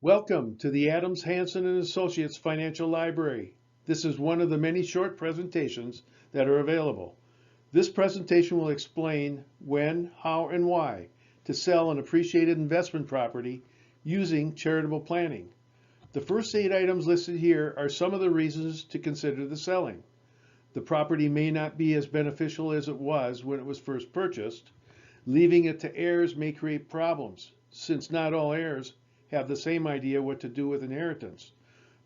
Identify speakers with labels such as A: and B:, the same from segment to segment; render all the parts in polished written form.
A: Welcome to the Adams Hanson and Associates Financial Library. This is one of the many short presentations that are available. This presentation will explain when, how, and why to sell an appreciated investment property using charitable planning. The first 8 items listed here are some of the reasons to consider the selling. The property may not be as beneficial as it was when it was first purchased. Leaving it to heirs may create problems, since not all heirs have the same idea what to do with inheritance.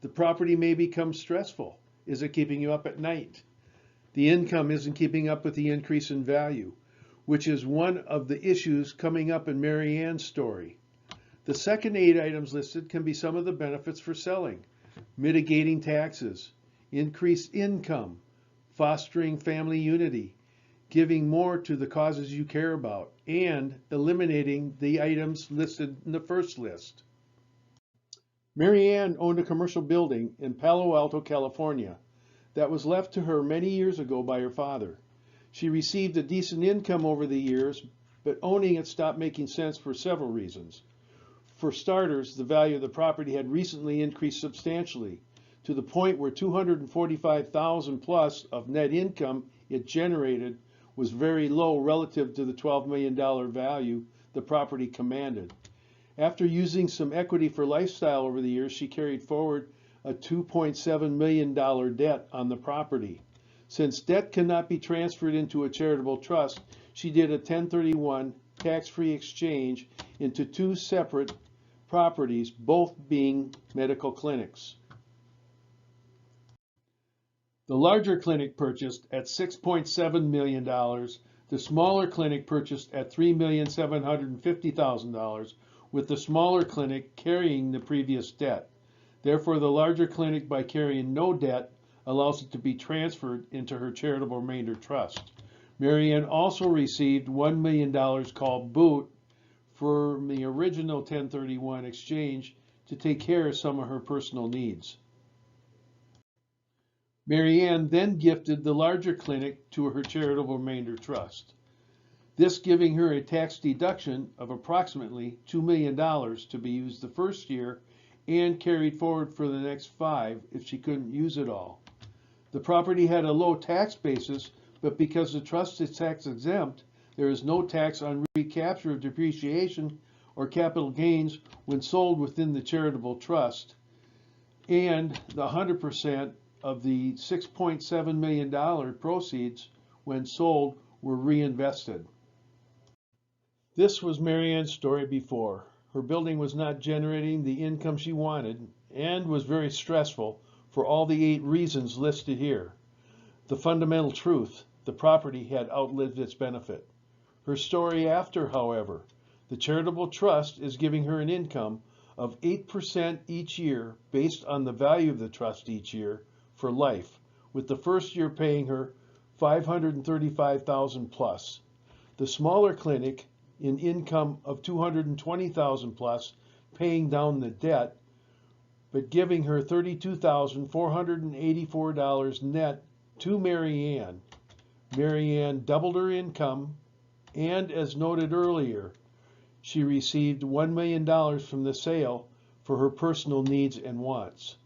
A: The property may become stressful. Is it keeping you up at night? The income isn't keeping up with the increase in value, which is one of the issues coming up in Mary Ann's story. The second 8 items listed can be some of the benefits for selling: mitigating taxes, increased income, fostering family unity, giving more to the causes you care about, and eliminating the items listed in the first list. Mary Ann owned a commercial building in Palo Alto, California, that was left to her many years ago by her father. She received a decent income over the years, but owning it stopped making sense for several reasons. For starters, the value of the property had recently increased substantially, to the point where $245,000 plus of net income it generated was very low relative to the $12 million value the property commanded. After using some equity for lifestyle over the years, she carried forward a $2.7 million debt on the property. Since debt cannot be transferred into a charitable trust, she did a 1031 tax-free exchange into 2 separate properties, both being medical clinics. The larger clinic purchased at $6.7 million. The smaller clinic purchased at $3,750,000, with the smaller clinic carrying the previous debt. Therefore, the larger clinic, by carrying no debt, allows it to be transferred into her charitable remainder trust. Mary Ann also received $1 million called boot from the original 1031 exchange to take care of some of her personal needs. Mary Ann then gifted the larger clinic to her charitable remainder trust, this giving her a tax deduction of approximately $2 million to be used the first year and carried forward for the next 5 if she couldn't use it all. The property had a low tax basis, but because the trust is tax exempt, there is no tax on recapture of depreciation or capital gains when sold within the charitable trust, and the 100% of the $6.7 million proceeds when sold were reinvested. This was Mary Ann's story before. Her building was not generating the income she wanted and was very stressful for all the 8 reasons listed here. The fundamental truth: the property had outlived its benefit. Her story after, however: the charitable trust is giving her an income of 8% each year based on the value of the trust each year for life, with the first year paying her $535,000 plus. The smaller clinic, in income of $220,000 plus, paying down the debt, but giving her $32,484 net to Mary Ann. Mary Ann doubled her income, and as noted earlier, she received $1 million from the sale for her personal needs and wants.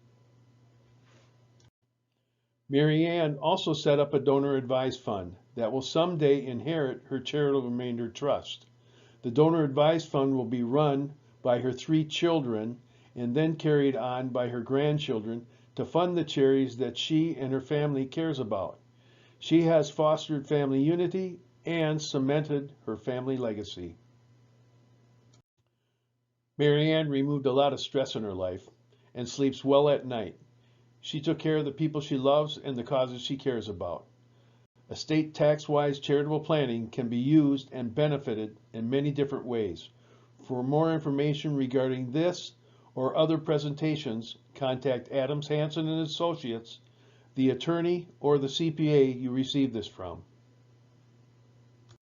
A: Mary Ann also set up a donor-advised fund that will someday inherit her charitable remainder trust. The donor-advised fund will be run by her 3 children and then carried on by her grandchildren to fund the charities that she and her family cares about. She has fostered family unity and cemented her family legacy. Mary Ann removed a lot of stress in her life and sleeps well at night. She took care of the people she loves and the causes she cares about. Estate tax-wise charitable planning can be used and benefited in many different ways. For more information regarding this or other presentations, contact Adams Hanson and Associates, the attorney or the CPA you received this from.